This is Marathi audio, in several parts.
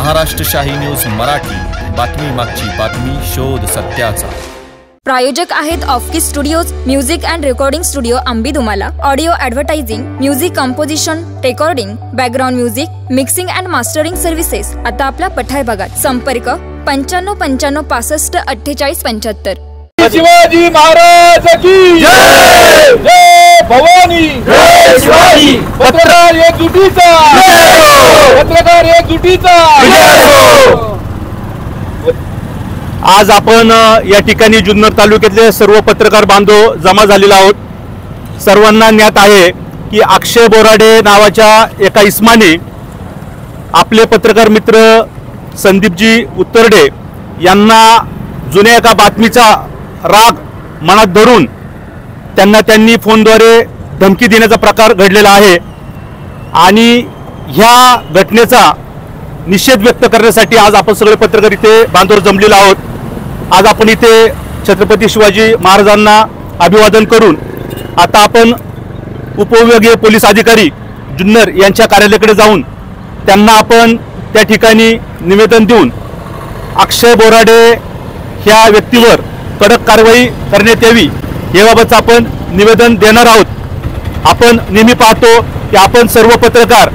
महाराष्ट्र शाही न्यूज मराठी, बातमी मागची बातमी, शोध सत्याचा। प्रायोजक आहेत Offkey studios, music and recording studio Ambidumala, audio advertising, music composition, recording, background music, mixing and mastering services. आता आपला पठार भागात संपर्क 95 95 65 48 75। शिवाजी महाराज की जय, जय भवानी, जय शिवाजी। पत्रकार एकजुटीचा, पत्रकार एकजुटीचा। आज आपण या ठिकाणी जुन्नर तालुक्यातले सर्व पत्रकार बांधव जमा झालेला आहोत। सर्वांना ज्ञात आहे की अक्षय बोराडे नावाच्या एका इस्माने आपले पत्रकार मित्र संदीपजी उत्तरडे यांना जुन्या एका बातमीचा राग मनात धरून त्यांनी फोनद्वारे धमकी देण्याचा प्रकार घडलेला आहे आणि ह्या घटनेचा निषेध व्यक्त करण्यासाठी आज आपण सगळे पत्रकार इथे बांधव जमलेलो आहोत। आज आपण इथे छत्रपती शिवाजी महाराजांना अभिवादन करून आता आपण उपविभागीय पोलीस अधिकारी जुन्नर यांच्या कार्यालयाकडे जाऊन त्यांना आपण त्या ठिकाणी निवेदन देऊन अक्षय बोराडे ह्या व्यक्तीवर कडक कारवाई करण्यात यावी याबाबतचं आपण निवेदन देणार आहोत। आपण नेहमी पाहतो की आपण सर्व पत्रकार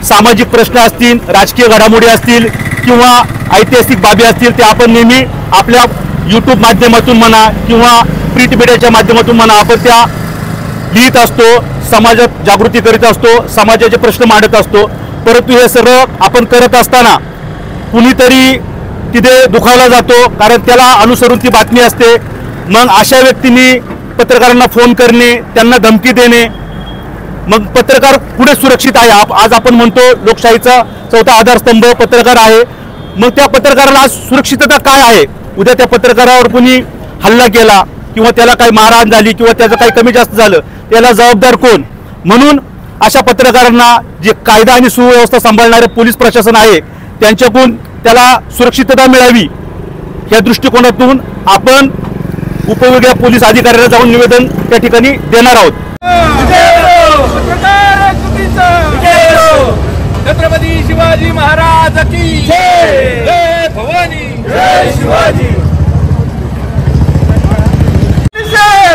सामाजिक प्रश्न असतील, राजकीय घडामोडी असतील किंवा ऐतिहासिक बाबी असतील ते आपण नेहमी आपल्या यूट्यूब माध्यमातून म्हणा किंवा प्रिंट मीडियाच्या माध्यमातून म्हणा आपण त्या लिहित असतो, समाजात जागृती करीत असतो, समाजाचे प्रश्न मांडत असतो। परंतु हे सर्व आपण करत असताना कुणीतरी तिथे दुखावला जातो कारण त्याला अनुसरून ती बातमी असते। मग अशा व्यक्तींनी पत्रकारांना फोन करणे, त्यांना धमकी देणे, मग पत्रकार पुढे सुरक्षित आहे। आज आपण म्हणतो लोकशाहीचा चौथा आधारस्तंभ पत्रकार आहे, मग त्या पत्रकाराला आज सुरक्षितता काय आहे? उद्या त्या पत्रकारावर कोणी हल्ला केला किंवा त्याला काही मारहाण झाली किंवा त्याचं काही कमी जास्त झालं त्याला जबाबदार कोण? म्हणून अशा पत्रकारांना जे कायदा आणि सुव्यवस्था सांभाळणारे पोलीस प्रशासन आहे त्यांच्याकडून त्याला सुरक्षितता मिळावी या दृष्टिकोनातून आपण उपविभागीय पोलीस अधिकाऱ्याला जाऊन निवेदन त्या ठिकाणी देणार आहोत। छत्रपती शिवाजी महाराज की जय, जय भवानी, जय शिवाजी।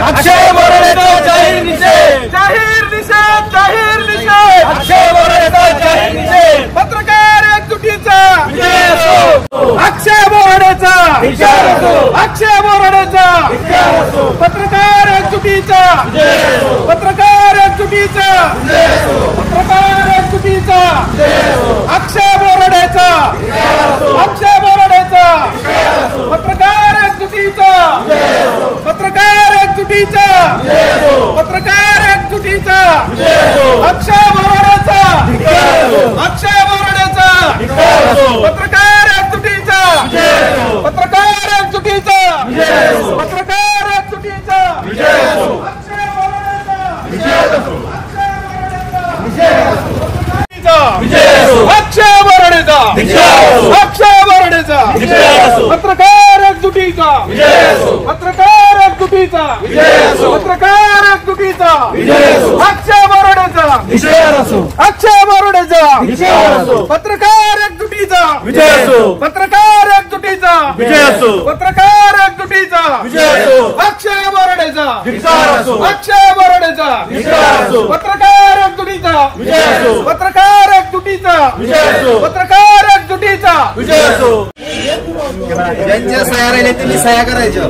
अक्षय बोराडेचा जाहीर निषेध, जाहीर निषेध, जाहीर निषेध। अक्षय बोराडेचा जाहीर निषेध। पत्रकार एकजुटीचा विजय असो, अक्षय बोराडेचा विजय असो, अक्षय बोराडेचा विजय असो। पत्रकार एकजुटीचा विजय असो, पत्रकार एकजुटीचा विजय असो, पत्रकार एकजुटीचा विजय असो। अक्षय बोराडेचा विजय असो, अक्षय बोराडेचा विजय असो। पत्रकार एकजुटीचा विजय असो, पत्रकार एकजुटीचा विजय असो, पत्रकार एकजुटीचा विजय असो। अक्षय बोराडेचा विजय असो, अक्षय बोराडेचा विजय असो। पत्रकार एकजुटीचा विजय असो, पत्रकार एकजुटीचा विजय असो, पत्रकार एकजुटीचा विजय असो। अक्षय बोराडेचा विजय असो, अक्षय बोराडेचा विजय असो, अक्षय बोराडेचा विजय असो, अक्षय बोराडेचा विजय असो। पत्रकार एकजुटीचा विजय असो, पत्रकार एकजुटीचा विजय असो, पत्रकार एकजुटीचा विजय असो। अक्षय बोराडेचा विजय असो, अक्षय बोराडेचा विजय असो। पत्रकार एकजुटीचा विजय असो, पत्रकार एकजुटीचा विजय असो, पत्रकार एकजुटीचा विजय असो। अक्षय बोराडेचा विजय असो, अक्षय बोराडेचा विजय असो, पत्रकार एकजुटीचा विजय असो, पत्रकार एकजुटीचा विजय असो, पत्रकार एकजुटीचा विजय असो। ज्यांच्या सह्या राहिल्या त्यांनी सह्या करायच्या।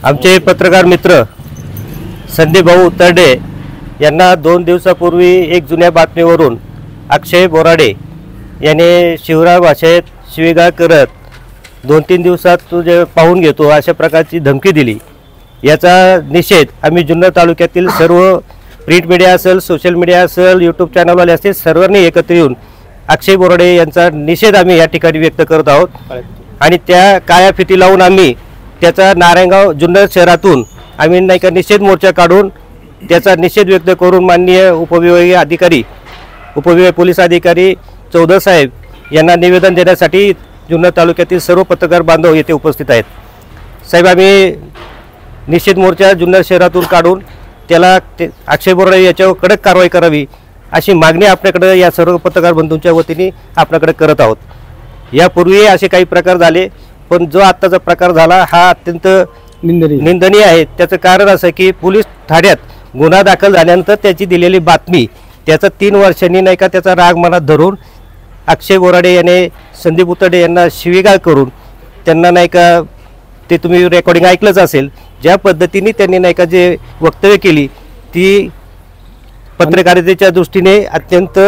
आमचे पत्रकार मित्र संदीप भाऊ उत्तरडे यांना 2 दिवसापूर्वी एक जुन्या बातमीवरून अक्षय बोराडे याने शिवराय भाषेत शिवीगाळ करत 2-3 दिवसात तुझे पाहून घेतो अशा प्रकारची धमकी दिली। याचा निषेध आम्ही जुन्नर तालुक्यातील सर्व प्रिंट मीडिया असेल, सोशल मीडिया असेल, यूट्यूब चॅनलवाले असतील सर्वांनी एकत्र येऊन अक्षय बोराडे यांचा निषेध आम्ही या ठिकाणी व्यक्त करत आहोत आणि त्या कायाफिती लावून आम्ही त्याचा नारायणगाव जुन्नर शहरातून आम्ही नाही का निषेध मोर्चा काढून त्याचा निषेध व्यक्त करून माननीय उपविभागीय अधिकारी, उपविभागीय पोलीस अधिकारी चौधरी साहेब यांना निवेदन देण्यासाठी जुन्नर तालुक्यातील सर्व पत्रकार बांधव येथे उपस्थित आहेत। साहेब, आम्ही निषेध मोर्चा जुन्नर शहरातून काढून त्याला अक्षय बोराडे याच्यावर कडक कारवाई करावी अशी मागणी आपल्याकडे या सर्व पत्रकार बंधूंच्या वतीने आपल्याकडे करत आहोत। यापूर्वी असे काही प्रकार झाले, पण जो आत्ताचा प्रकार झाला हा अत्यंत निंदनीय आहे। त्याचं कारण असं की पोलीस ठाण्यात गुन्हा दाखल झाल्यानंतर त्याची दिलेली बातमी, त्याचा 3 वर्षांनी नाही का त्याचा राग मनात धरून अक्षय बोराडे याने संदीप उतरडे यांना शिवीगाळ करून त्यांना नाही का, ते तुम्ही रेकॉर्डिंग ऐकलंच असेल, ज्या पद्धतीने त्यांनी नाही का जे वक्तव्य केली ती पत्रकारितेच्या दृष्टीने अत्यंत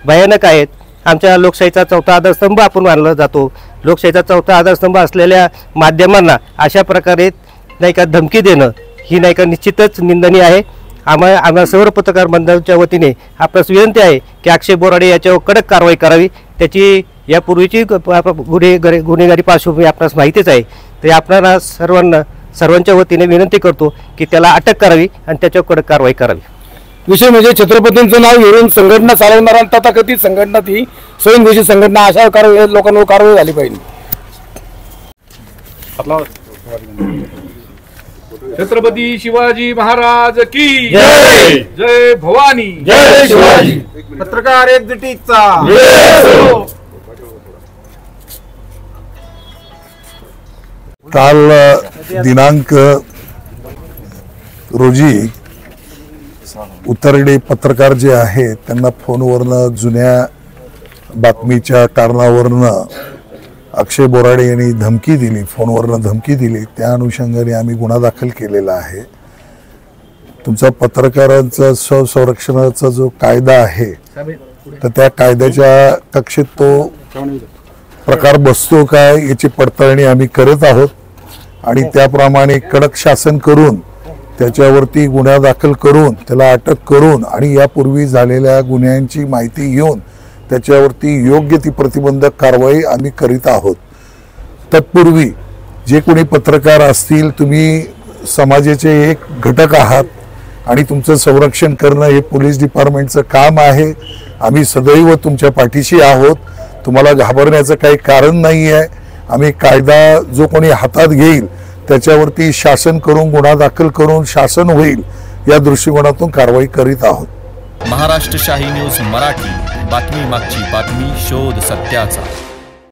भयानक आहेत। आमच्या लोकशाहीचा 4था आधारस्तंभ आपण मानला जातो। लोकशाहीचा 4था आधारस्तंभ असलेल्या माध्यमांना अशा प्रकारे नाही का धमकी देणं ही नाही का निश्चितच निंदनीय आहे। आम्हा सर्व पत्रकार बंधूंच्या वतीने आपल्यास विनंती आहे की अक्षय बोराडे याच्यावर कडक कारवाई करावी। त्याची यापूर्वीची गुन्हेगारी पार्श्वभूमी आपल्यास माहितीच आहे, तर आपल्याला सर्वांच्या वतीने विनंती करतो की त्याला अटक करावी आणि त्याच्यावर कडक कारवाई करावी। विषय म्हणजे छत्रपतींचं नाव घेऊन संघटना चालवणारा तथाकथित संघटना ती स्वयंघोषित संघटना, अशा लोकांवर कारवाई झाली पाहिजे। छत्रपती शिवाजी महाराज की जय, जय भवानी, जय शिवाजी। पत्रकार एकजुटीचा काल दिनांक रोजी उतरडे पत्रकार जे आहेत त्यांना फोनवरनं जुन्या बातमीच्या कारणावरनं अक्षय बोराडे यांनी धमकी दिली, फोनवरनं धमकी दिली। त्या अनुषंगाने आम्ही गुन्हा दाखल केलेला आहे। तुमचा पत्रकारांचा संरक्षणाचा जो कायदा आहे तर त्या कायद्याच्या कक्षेत तो प्रकार बसतो काय याची पडताळणी आम्ही करत आहोत आणि त्याप्रमाणे कडक शासन करून त्याच्यावरती गुन्हा दाखल करून त्याला अटक करून आणि यापूर्वी झालेल्या गुन्ह्यांची माहिती घेऊन त्याच्यावरती योग्य ती प्रतिबंधक कारवाई आम्ही करीत आहोत। तत्पूर्वी जे कोणी पत्रकार असतील, तुम्ही समाजाचे एक घटक आहात आणि तुमचं संरक्षण करणं हे पोलीस डिपार्टमेंटचं काम आहे। आम्ही सदैव तुमच्या पाठीशी आहोत, तुम्हाला घाबरण्याचं काही कारण नाही आहे। आम्ही कायदा जो कोणी हातात घेईल त्याच्यावरती शासन करून गुन्हा दाखल करून शासन होईल या दृष्टिकोनातून कारवाई करीत आहोत। महाराष्ट्र शाही न्यूज मराठी, बातमी मागची बातमी, शोध सत्याचा।